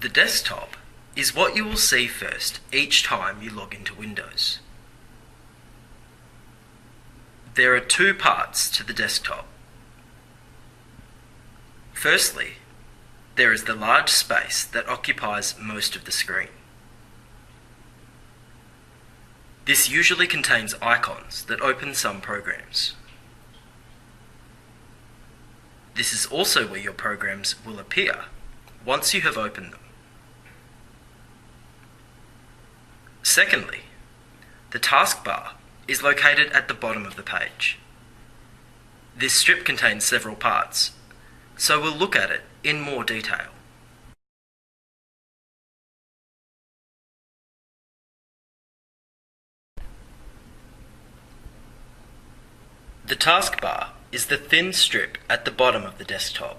The desktop is what you will see first each time you log into Windows. There are two parts to the desktop. Firstly, there is the large space that occupies most of the screen. This usually contains icons that open some programs. This is also where your programs will appear once you have opened them. Secondly, the taskbar is located at the bottom of the page. This strip contains several parts, so we'll look at it in more detail. The taskbar is the thin strip at the bottom of the desktop.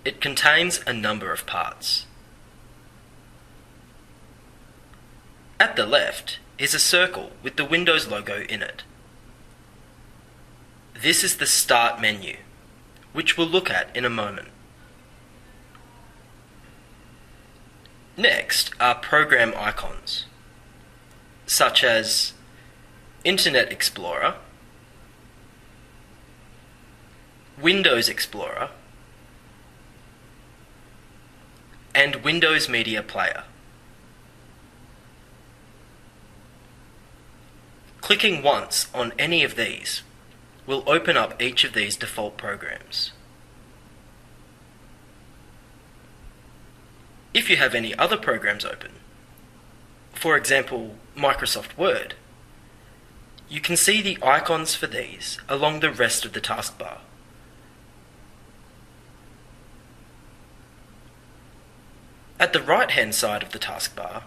It contains a number of parts. At the left is a circle with the Windows logo in it. This is the Start menu, which we'll look at in a moment. Next are program icons, such as Internet Explorer, Windows Explorer, and Windows Media Player. Clicking once on any of these will open up each of these default programs. If you have any other programs open, for example Microsoft Word, you can see the icons for these along the rest of the taskbar. At the right-hand side of the taskbar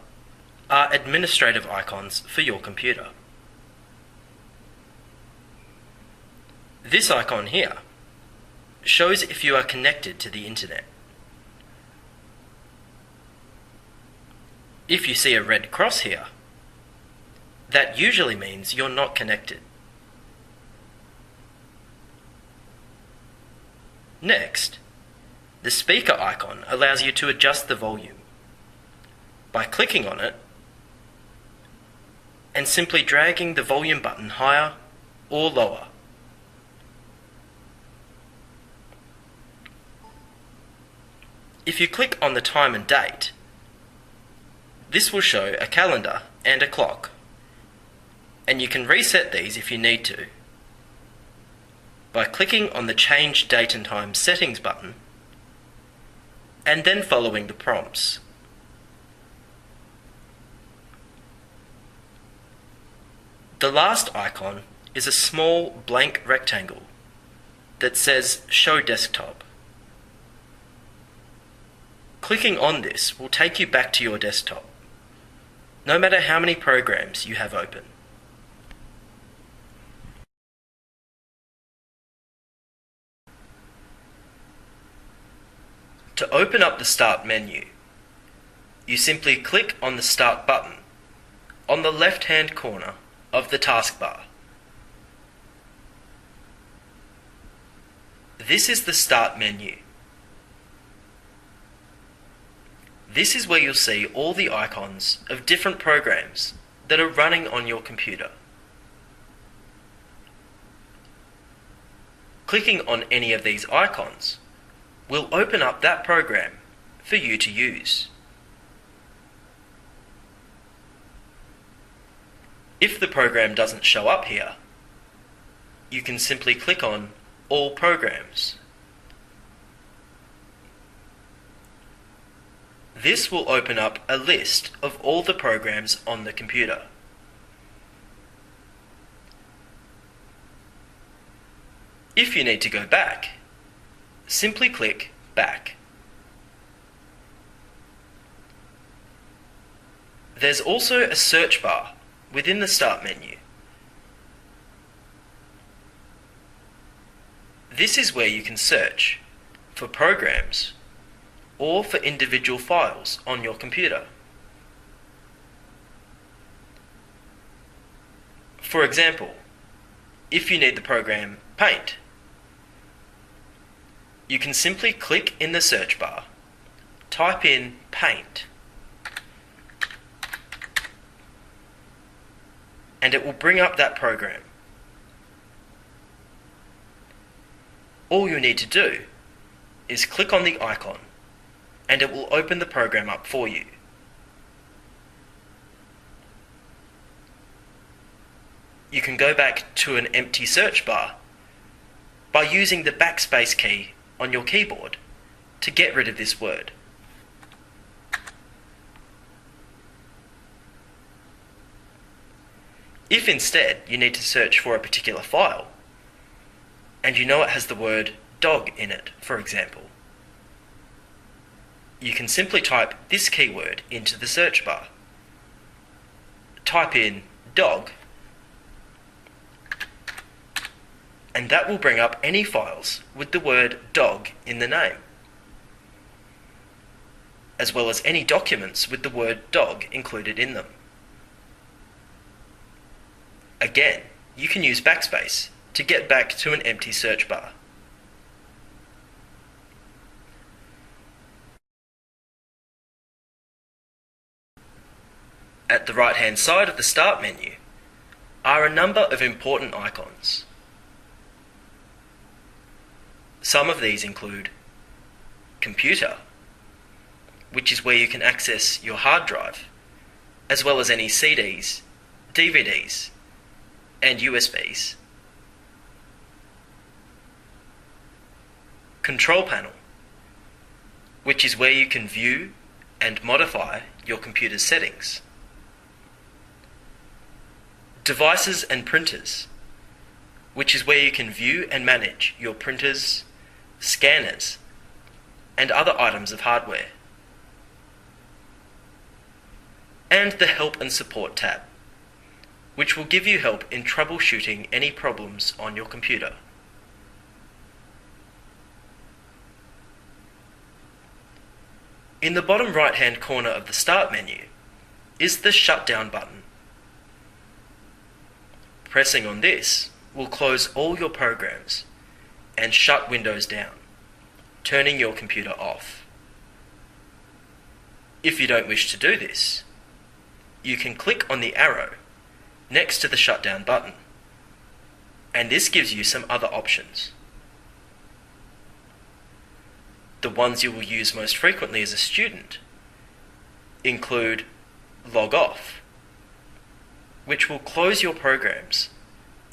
are administrative icons for your computer. This icon here shows if you are connected to the internet. If you see a red cross here, that usually means you're not connected. Next, the speaker icon allows you to adjust the volume by clicking on it and simply dragging the volume button higher or lower. If you click on the time and date, this will show a calendar and a clock, and you can reset these if you need to by clicking on the Change Date and Time Settings button and then following the prompts. The last icon is a small blank rectangle that says Show Desktop. Clicking on this will take you back to your desktop, no matter how many programs you have open. To open up the Start menu, you simply click on the Start button on the left-hand corner of the taskbar. This is the Start menu. This is where you'll see all the icons of different programs that are running on your computer. Clicking on any of these icons will open up that program for you to use. If the program doesn't show up here, you can simply click on All Programs. This will open up a list of all the programs on the computer. If you need to go back, simply click Back. There's also a search bar within the Start menu. This is where you can search for programs or for individual files on your computer. For example, if you need the program Paint, you can simply click in the search bar type in Paint, and it will bring up that program. All you need to do is click on the icon and it will open the program up for you. You can go back to an empty search bar by using the backspace key on your keyboard to get rid of this word. If instead you need to search for a particular file, and you know it has the word dog in it, for example, you can simply type this keyword into the search bar. Type in dog, and that will bring up any files with the word dog in the name, as well as any documents with the word dog included in them. Again, you can use backspace to get back to an empty search bar. At the right-hand side of the Start menu are a number of important icons. Some of these include Computer, which is where you can access your hard drive, as well as any CDs, DVDs, and USBs. Control Panel, which is where you can view and modify your computer's settings. Devices and Printers, which is where you can view and manage your printers, scanners, and other items of hardware. And the Help and Support tab, which will give you help in troubleshooting any problems on your computer. In the bottom right-hand corner of the Start menu is the Shutdown button. Pressing on this will close all your programs and shut Windows down, turning your computer off. If you don't wish to do this, you can click on the arrow next to the Shutdown button, and this gives you some other options. The ones you will use most frequently as a student include Log Off, which will close your programs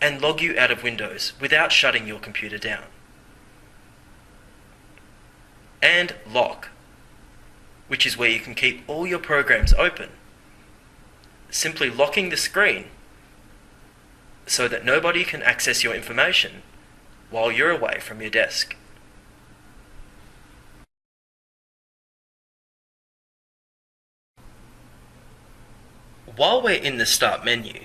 and log you out of Windows without shutting your computer down. And Lock, which is where you can keep all your programs open, simply locking the screen so that nobody can access your information while you're away from your desk. While we're in the Start menu,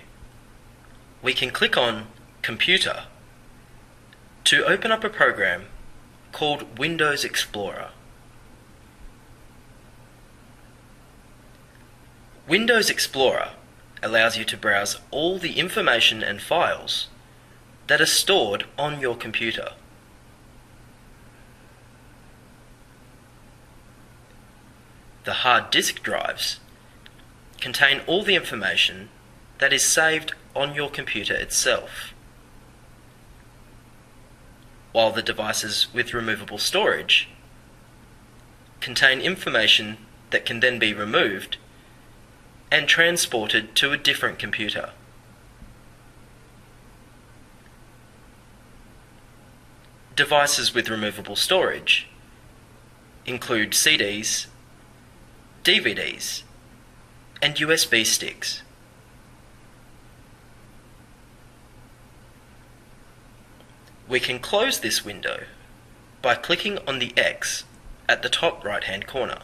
we can click on Computer to open up a program called Windows Explorer. Windows Explorer allows you to browse all the information and files that are stored on your computer. The hard disk drives contain all the information that is saved on your computer itself, while the devices with removable storage contain information that can then be removed and transported to a different computer. Devices with removable storage include CDs, DVDs, and USB sticks. We can close this window by clicking on the X at the top right-hand corner.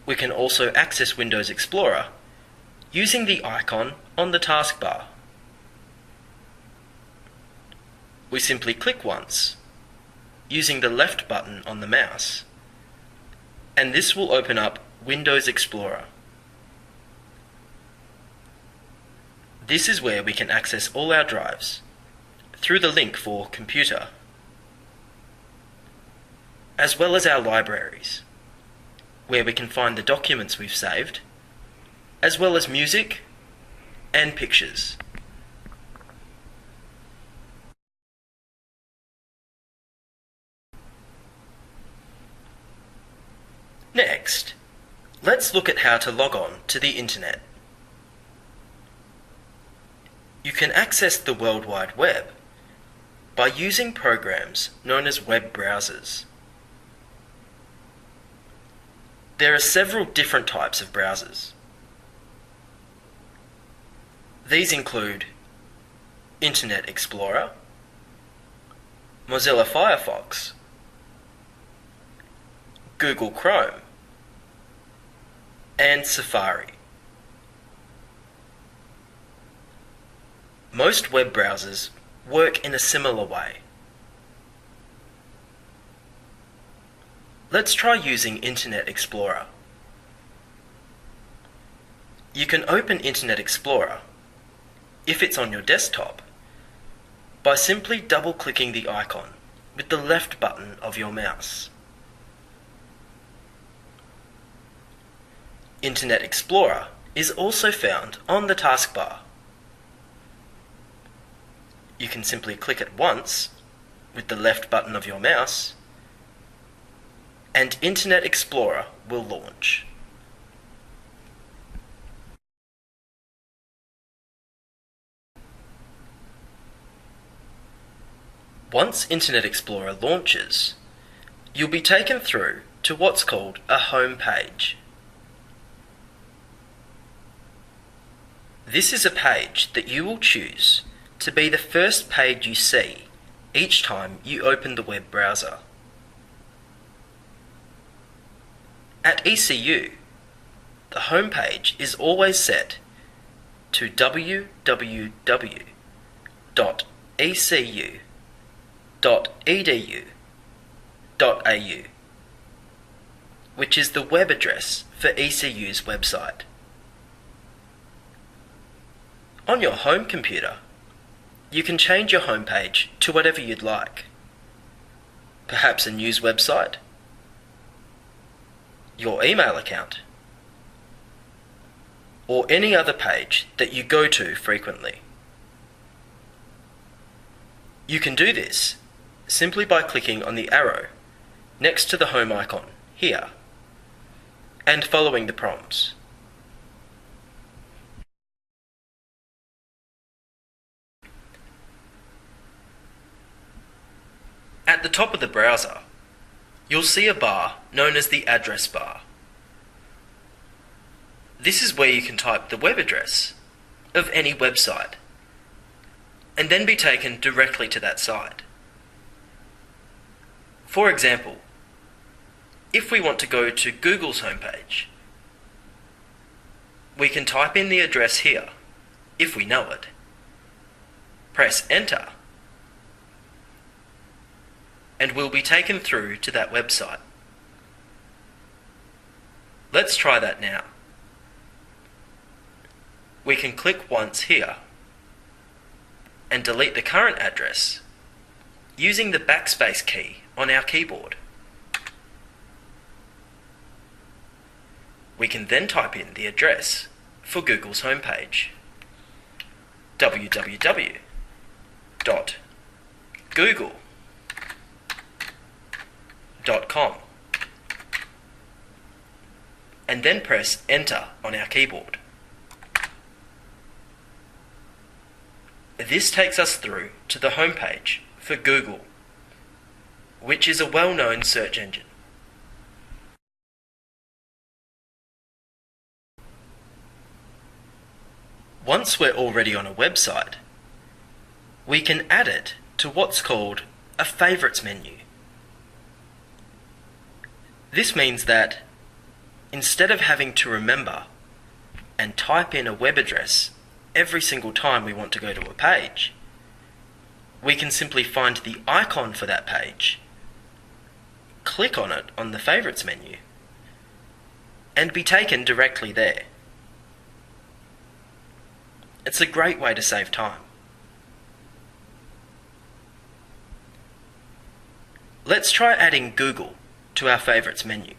We can also access Windows Explorer using the icon on the taskbar. We simply click once using the left button on the mouse, and this will open up Windows Explorer. This is where we can access all our drives through the link for Computer as well as our libraries, where we can find the documents we've saved, as well as music and pictures. Next, let's look at how to log on to the internet. You can access the World Wide Web by using programs known as web browsers. There are several different types of browsers. These include Internet Explorer, Mozilla Firefox, Google Chrome, and Safari. Most web browsers work in a similar way. Let's try using Internet Explorer. You can open Internet Explorer, if it's on your desktop, by simply double-clicking the icon with the left button of your mouse. Internet Explorer is also found on the taskbar. You can simply click it once with the left button of your mouse, and Internet Explorer will launch. Once Internet Explorer launches, you'll be taken through to what's called a home page. This is a page that you will choose to be the first page you see each time you open the web browser. At ECU, the home page is always set to www.ecu.edu.au, which is the web address for ECU's website. On your home computer, you can change your homepage to whatever you'd like. Perhaps a news website, your email account, or any other page that you go to frequently. You can do this simply by clicking on the arrow next to the home icon here and following the prompts. At the top of the browser, you'll see a bar known as the address bar. This is where you can type the web address of any website and then be taken directly to that site. For example, if we want to go to Google's homepage, we can type in the address here, if we know it, press enter, and we'll be taken through to that website. Let's try that now. We can click once here and delete the current address using the backspace key on our keyboard. We can then type in the address for Google's homepage, www.google.com, and then press enter on our keyboard. This takes us through to the homepage for Google, which is a well-known search engine. Once we're already on a website, we can add it to what's called a favorites menu. This means that instead of having to remember and type in a web address every single time we want to go to a page, we can simply find the icon for that page, click on it on the favorites menu, and be taken directly there. It's a great way to save time. Let's try adding Google to our favourites menu.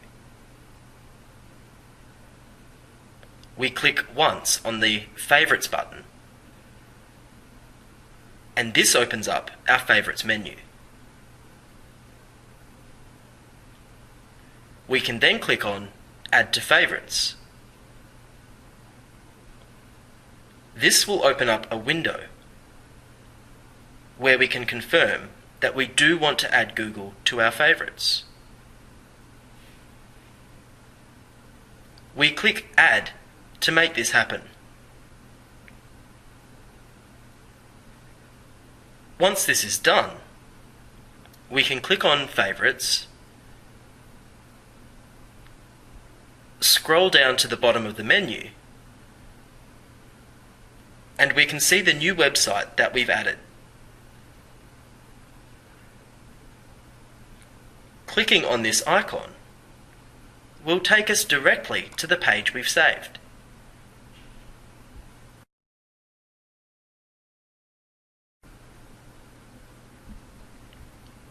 We click once on the Favourites button, and this opens up our favourites menu. We can then click on Add to Favourites. This will open up a window where we can confirm that we do want to add Google to our favourites. We click Add to make this happen. Once this is done, we can click on Favourites, scroll down to the bottom of the menu, and we can see the new website that we've added. Clicking on this icon will take us directly to the page we've saved.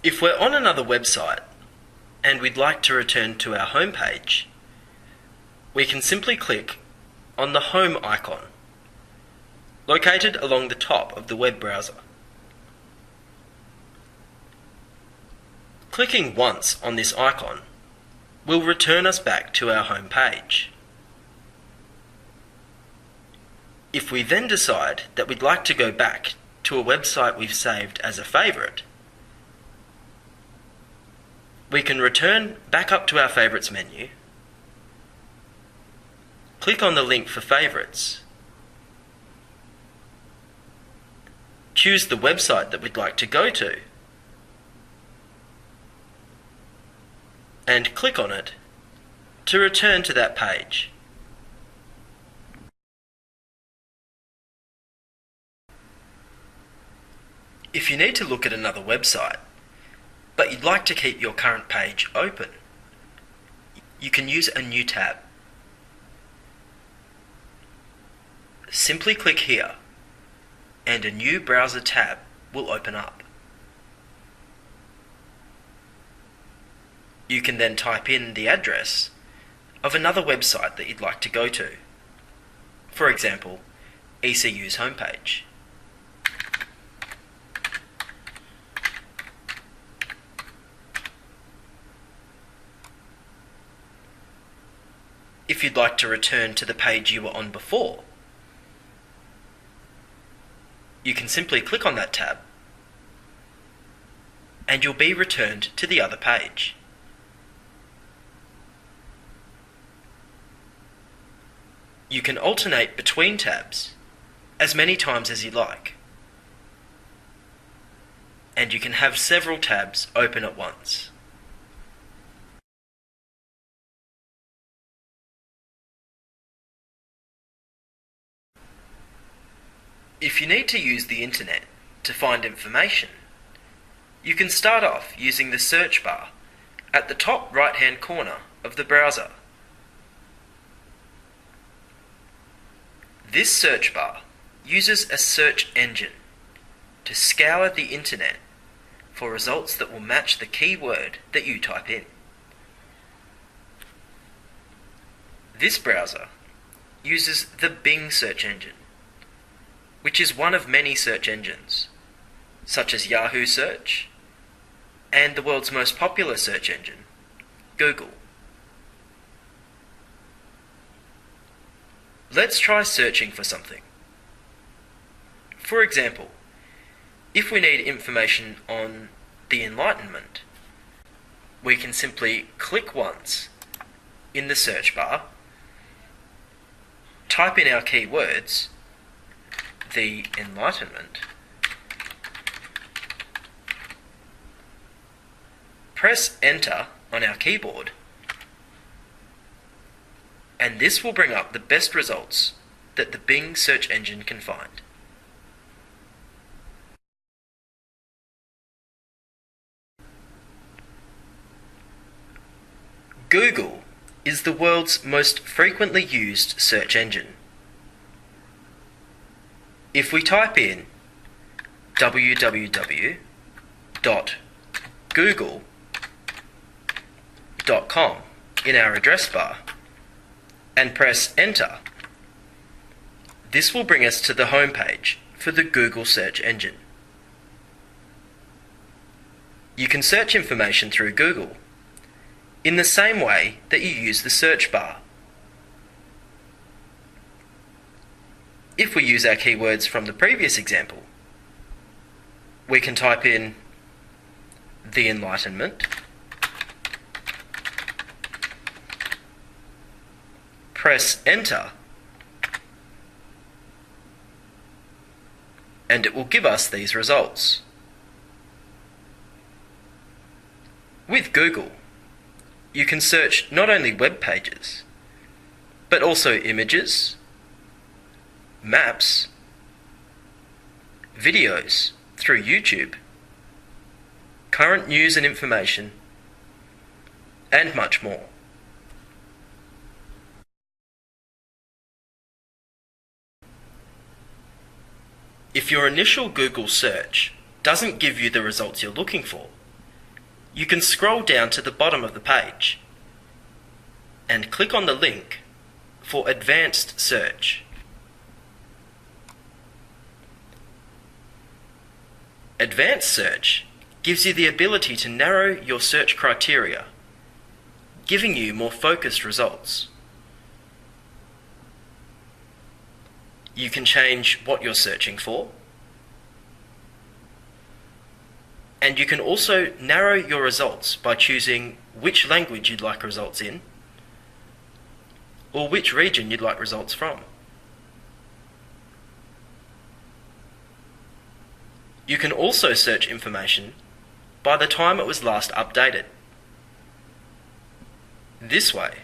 If we're on another website and we'd like to return to our home page, we can simply click on the Home icon, located along the top of the web browser. Clicking once on this icon will return us back to our home page. If we then decide that we'd like to go back to a website we've saved as a favourite, we can return back up to our Favourites menu, click on the link for Favourites, choose the website that we'd like to go to, and click on it to return to that page. If you need to look at another website, but you'd like to keep your current page open, you can use a new tab. Simply click here, and a new browser tab will open up. You can then type in the address of another website that you'd like to go to. For example, ECU's homepage. If you'd like to return to the page you were on before, you can simply click on that tab and you'll be returned to the other page. You can alternate between tabs as many times as you like, and you can have several tabs open at once. If you need to use the internet to find information, you can start off using the search bar at the top right-hand corner of the browser. This search bar uses a search engine to scour the internet for results that will match the keyword that you type in. This browser uses the Bing search engine, which is one of many search engines, such as Yahoo Search and the world's most popular search engine, Google. Let's try searching for something. For example, if we need information on the Enlightenment, we can simply click once in the search bar, type in our keywords, the Enlightenment, press Enter on our keyboard, and this will bring up the best results that the Bing search engine can find. Google is the world's most frequently used search engine. If we type in www.google.com, google.com in our address bar and press Enter, this will bring us to the home page for the Google search engine. You can search information through Google in the same way that you use the search bar. If we use our keywords from the previous example, we can type in the Enlightenment, press Enter, and it will give us these results. With Google, you can search not only web pages, but also images, maps, videos through YouTube, current news and information, and much more. If your initial Google search doesn't give you the results you're looking for, you can scroll down to the bottom of the page and click on the link for Advanced Search. Advanced Search gives you the ability to narrow your search criteria, giving you more focused results. You can change what you're searching for, and you can also narrow your results by choosing which language you'd like results in, or which region you'd like results from. You can also search information by the time it was last updated. This way,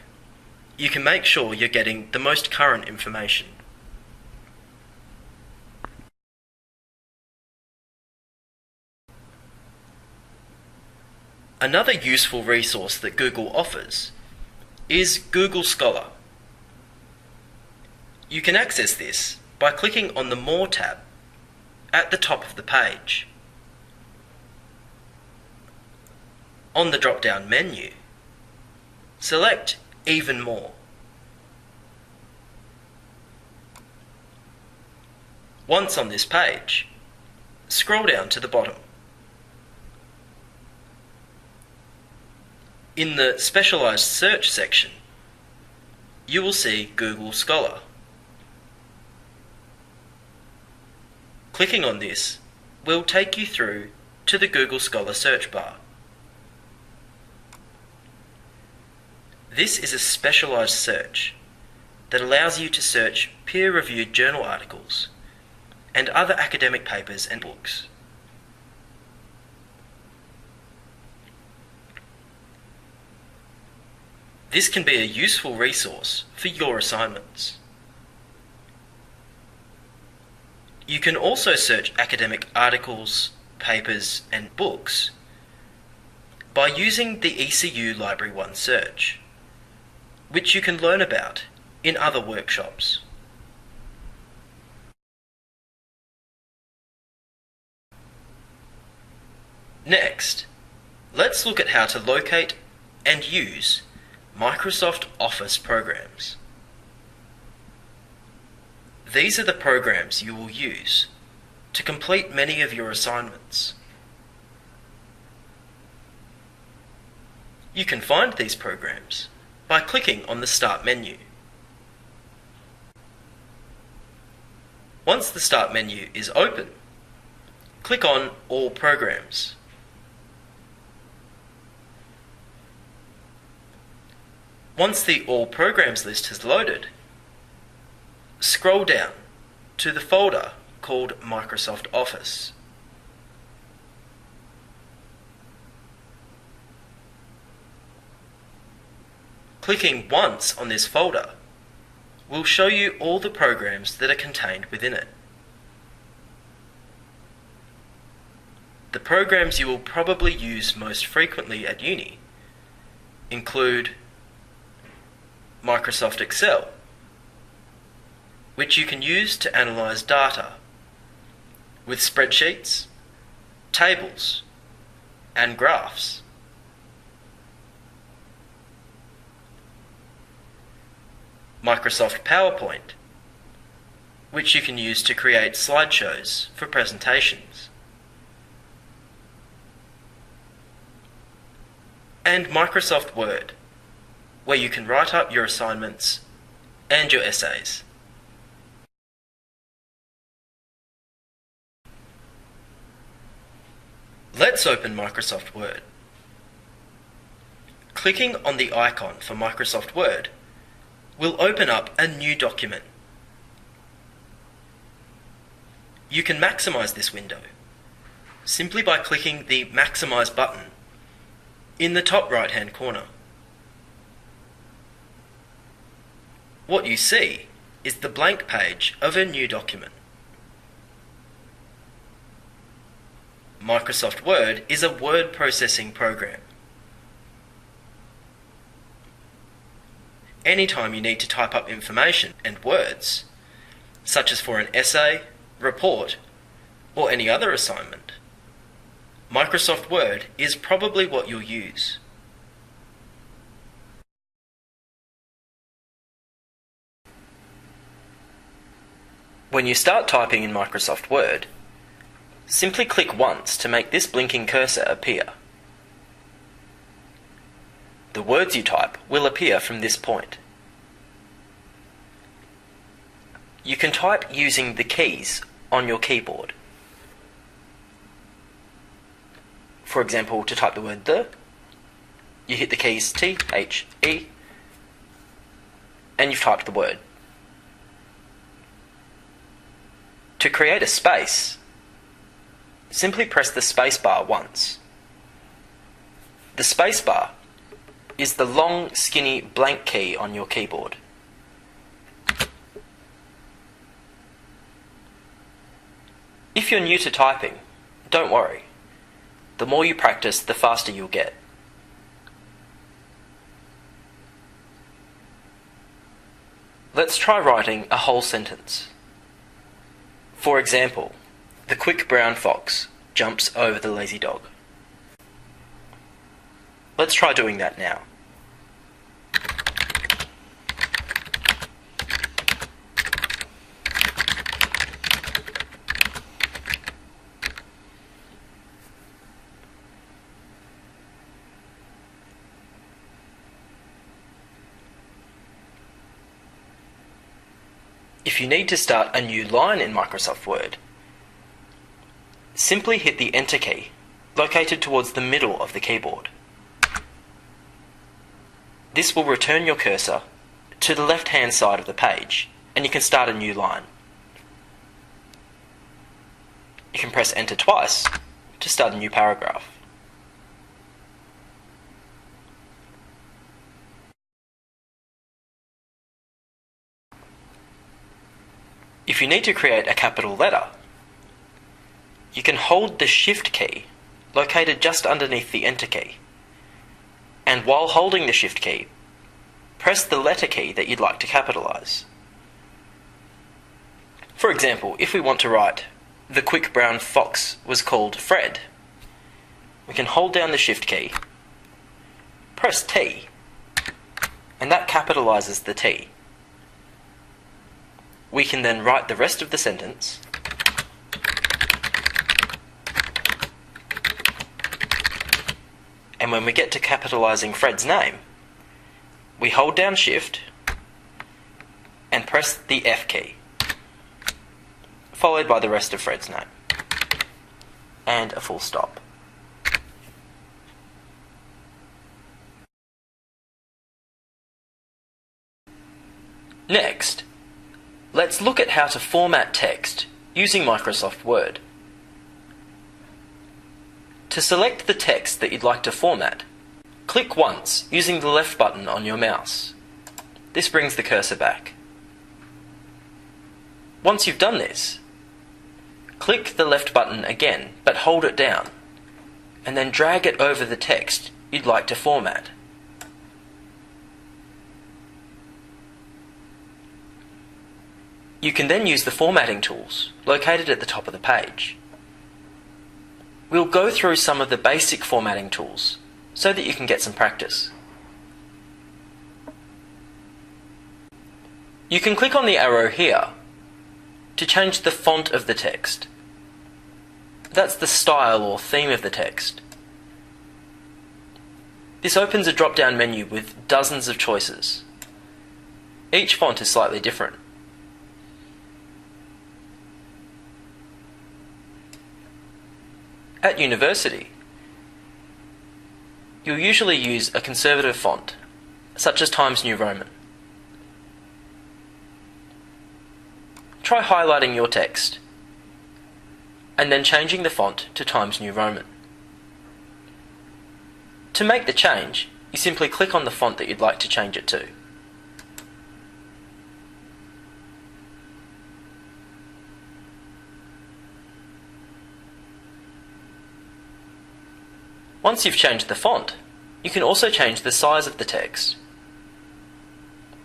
you can make sure you're getting the most current information. Another useful resource that Google offers is Google Scholar. You can access this by clicking on the More tab at the top of the page. On the drop-down menu, select Even More. Once on this page, scroll down to the bottom. In the Specialized Search section, you will see Google Scholar. Clicking on this will take you through to the Google Scholar search bar. This is a specialized search that allows you to search peer-reviewed journal articles and other academic papers and books. This can be a useful resource for your assignments. You can also search academic articles, papers, and books by using the ECU Library One search, which you can learn about in other workshops. Next, let's look at how to locate and use Microsoft Office programs. These are the programs you will use to complete many of your assignments. You can find these programs by clicking on the Start menu. Once the Start menu is open, click on All Programs. Once the All Programs list has loaded, scroll down to the folder called Microsoft Office. Clicking once on this folder will show you all the programs that are contained within it. The programs you will probably use most frequently at uni include Microsoft Excel, which you can use to analyze data with spreadsheets, tables, and graphs. Microsoft PowerPoint, which you can use to create slideshows for presentations, and Microsoft Word, where you can write up your assignments and your essays. Let's open Microsoft Word. Clicking on the icon for Microsoft Word will open up a new document. You can maximize this window simply by clicking the Maximize button in the top right-hand corner. What you see is the blank page of a new document. Microsoft Word is a word processing program. Anytime you need to type up information and words, such as for an essay, report, or any other assignment, Microsoft Word is probably what you'll use. When you start typing in Microsoft Word, simply click once to make this blinking cursor appear. The words you type will appear from this point. You can type using the keys on your keyboard. For example, to type the word "the", you hit the keys T, H, E, and you've typed the word. To create a space, simply press the space bar once. The space bar is the long, skinny blank key on your keyboard. If you're new to typing, don't worry. The more you practice, the faster you'll get. Let's try writing a whole sentence. For example, the quick brown fox jumps over the lazy dog. Let's try doing that now. If you need to start a new line in Microsoft Word, simply hit the Enter key, located towards the middle of the keyboard. This will return your cursor to the left-hand side of the page, and you can start a new line. You can press Enter twice to start a new paragraph. If you need to create a capital letter, you can hold the Shift key located just underneath the Enter key, and while holding the Shift key, press the letter key that you'd like to capitalize. For example, if we want to write, "The quick brown fox was called Fred," we can hold down the Shift key, press T, and that capitalizes the T. We can then write the rest of the sentence and when we get to capitalizing Fred's name, we hold down Shift and press the F key, followed by the rest of Fred's name, and a full stop. Next, let's look at how to format text using Microsoft Word. To select the text that you'd like to format, click once using the left button on your mouse. This brings the cursor back. Once you've done this, click the left button again, but hold it down, and then drag it over the text you'd like to format. You can then use the formatting tools located at the top of the page. We'll go through some of the basic formatting tools so that you can get some practice. You can click on the arrow here to change the font of the text. That's the style or theme of the text. This opens a drop-down menu with dozens of choices. Each font is slightly different. At university, you'll usually use a conservative font, such as Times New Roman. Try highlighting your text and then changing the font to Times New Roman. To make the change, you simply click on the font that you'd like to change it to. Once you've changed the font, you can also change the size of the text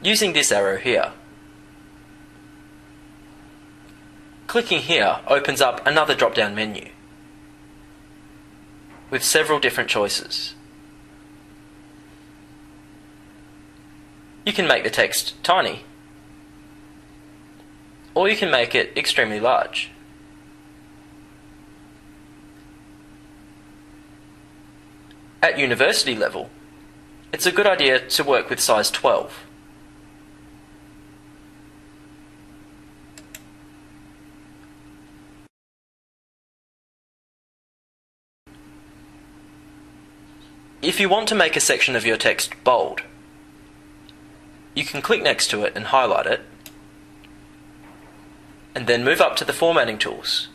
using this arrow here. Clicking here opens up another drop-down menu with several different choices. You can make the text tiny, or you can make it extremely large. At university level, it's a good idea to work with size 12. If you want to make a section of your text bold, you can click next to it and highlight it, and then move up to the formatting tools.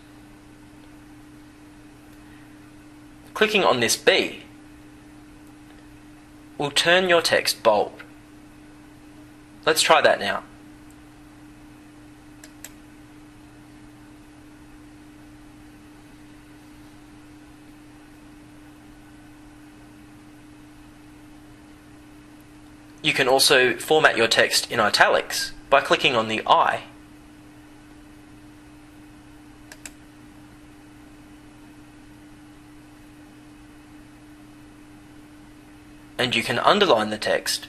Clicking on this B will turn your text bold. Let's try that now. You can also format your text in italics by clicking on the I. And you can underline the text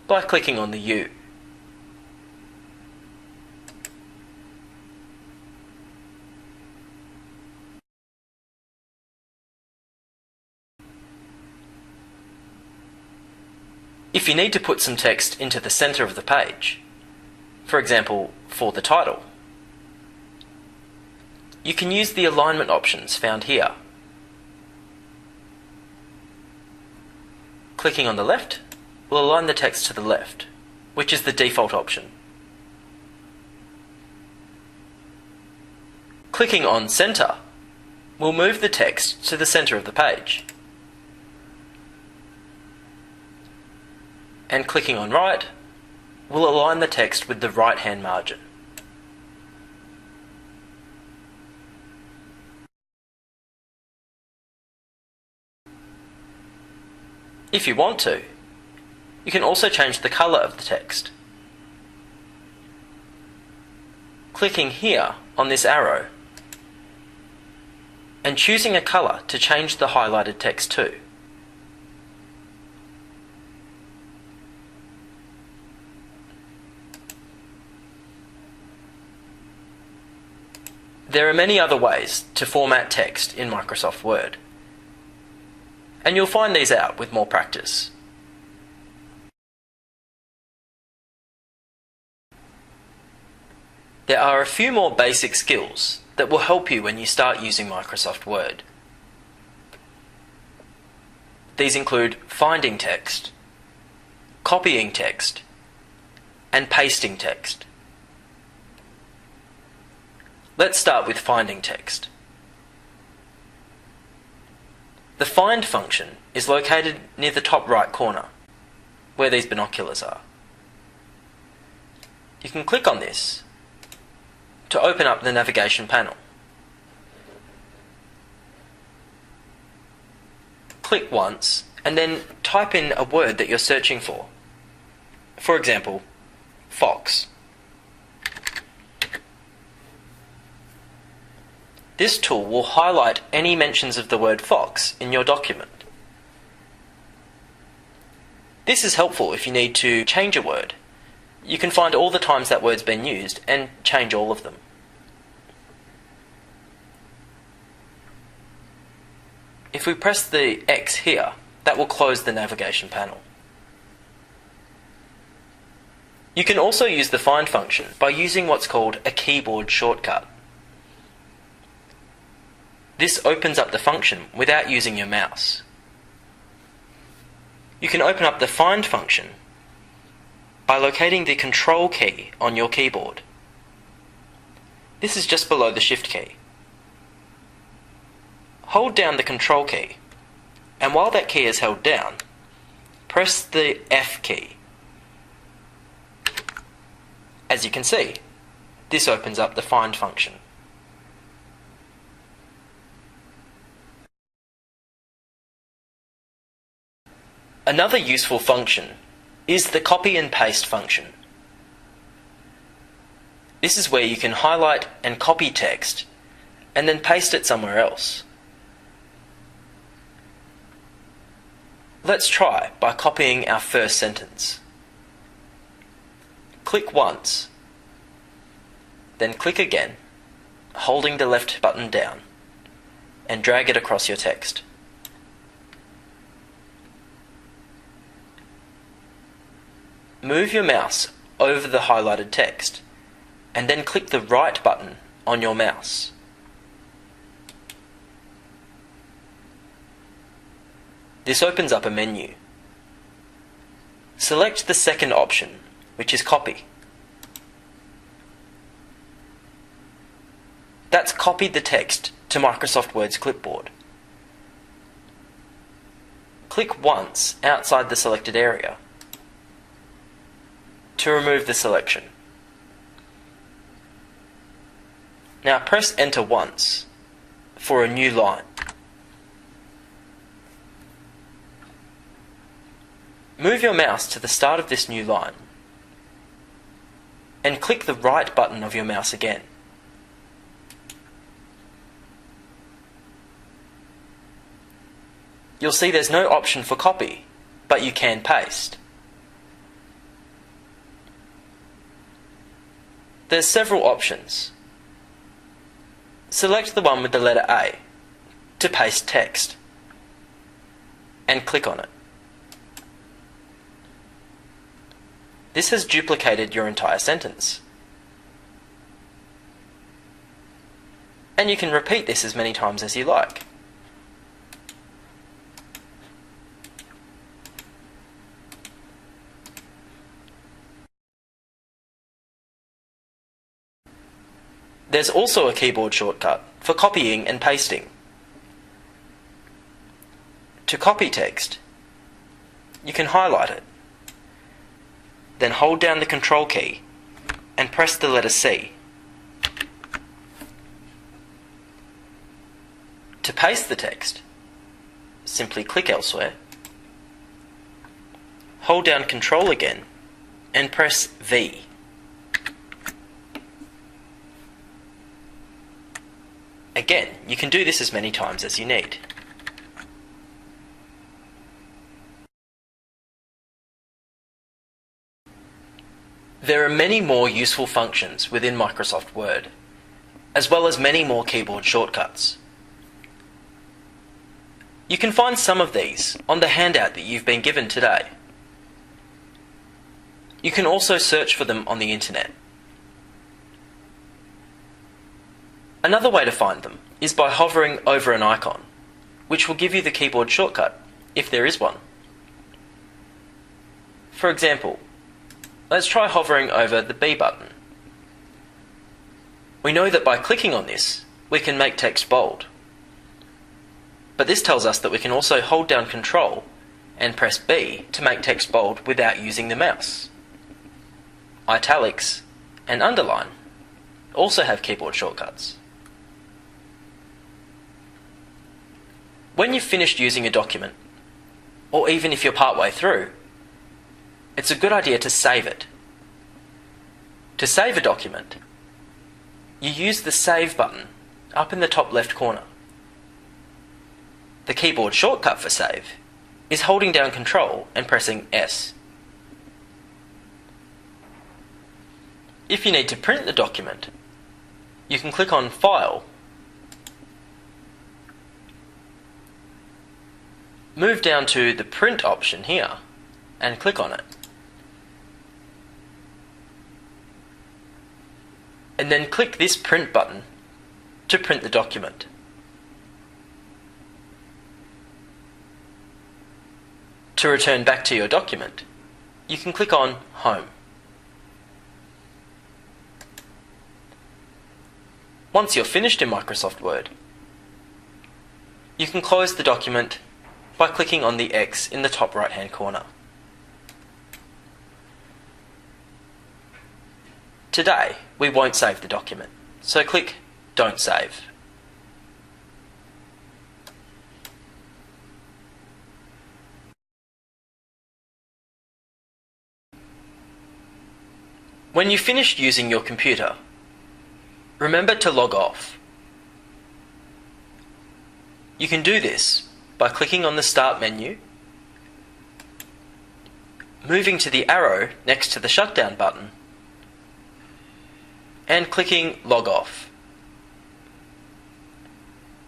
by clicking on the U. If you need to put some text into the center of the page, for example, for the title, you can use the alignment options found here. Clicking on the left will align the text to the left, which is the default option. Clicking on Center will move the text to the center of the page. And clicking on Right will align the text with the right-hand margin. If you want to, you can also change the color of the text. Clicking here on this arrow and choosing a color to change the highlighted text to. There are many other ways to format text in Microsoft Word, and you'll find these out with more practice. There are a few more basic skills that will help you when you start using Microsoft Word. These include finding text, copying text, and pasting text. Let's start with finding text. The find function is located near the top right corner, where these binoculars are. You can click on this to open up the navigation panel. Click once and then type in a word that you're searching for. For example, fox. This tool will highlight any mentions of the word fox in your document. This is helpful if you need to change a word you can find all the times that word's been used and change all of them. If we press the X here, that will close the navigation panel. You can also use the find function by using what's called a keyboard shortcut. This opens up the function without using your mouse. You can open up the find function by locating the control key on your keyboard. This is just below the shift key. Hold down the control key, and while that key is held down, press the F key. As you can see, this opens up the find function. Another useful function is the copy and paste function. This is where you can highlight and copy text and then paste it somewhere else. Let's try by copying our first sentence. Click once, then click again, holding the left button down, and drag it across your text. Move your mouse over the highlighted text, and then click the right button on your mouse. This opens up a menu. Select the second option, which is copy. That's copied the text to Microsoft Word's clipboard. Click once outside the selected area to remove the selection. Now press Enter once for a new line. Move your mouse to the start of this new line and click the right button of your mouse again. You'll see there's no option for copy, but you can paste. There's several options. Select the one with the letter A to paste text and click on it. This has duplicated your entire sentence. And you can repeat this as many times as you like. There's also a keyboard shortcut for copying and pasting. To copy text, you can highlight it, then hold down the control key and press the letter C. To paste the text, simply click elsewhere, hold down Control again and press V. Again, you can do this as many times as you need. There are many more useful functions within Microsoft Word, as well as many more keyboard shortcuts. You can find some of these on the handout that you've been given today. You can also search for them on the internet. Another way to find them is by hovering over an icon, which will give you the keyboard shortcut, if there is one. For example, let's try hovering over the B button. We know that by clicking on this, we can make text bold. But this tells us that we can also hold down Control and press B to make text bold without using the mouse. Italics and underline also have keyboard shortcuts. When you've finished using a document, or even if you're partway through, it's a good idea to save it. To save a document, you use the Save button up in the top left corner. The keyboard shortcut for save is holding down Control and pressing S. If you need to print the document, you can click on File, move down to the Print option here, and click on it. And then click this Print button to print the document. To return back to your document, you can click on Home. Once you're finished in Microsoft Word, you can close the document by clicking on the X in the top right hand corner. Today, we won't save the document, so click Don't Save. When you've finished using your computer, remember to log off. You can do this by clicking on the Start menu, moving to the arrow next to the Shutdown button, and clicking Log Off.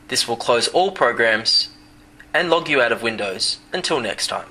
This will close all programs and log you out of Windows until next time.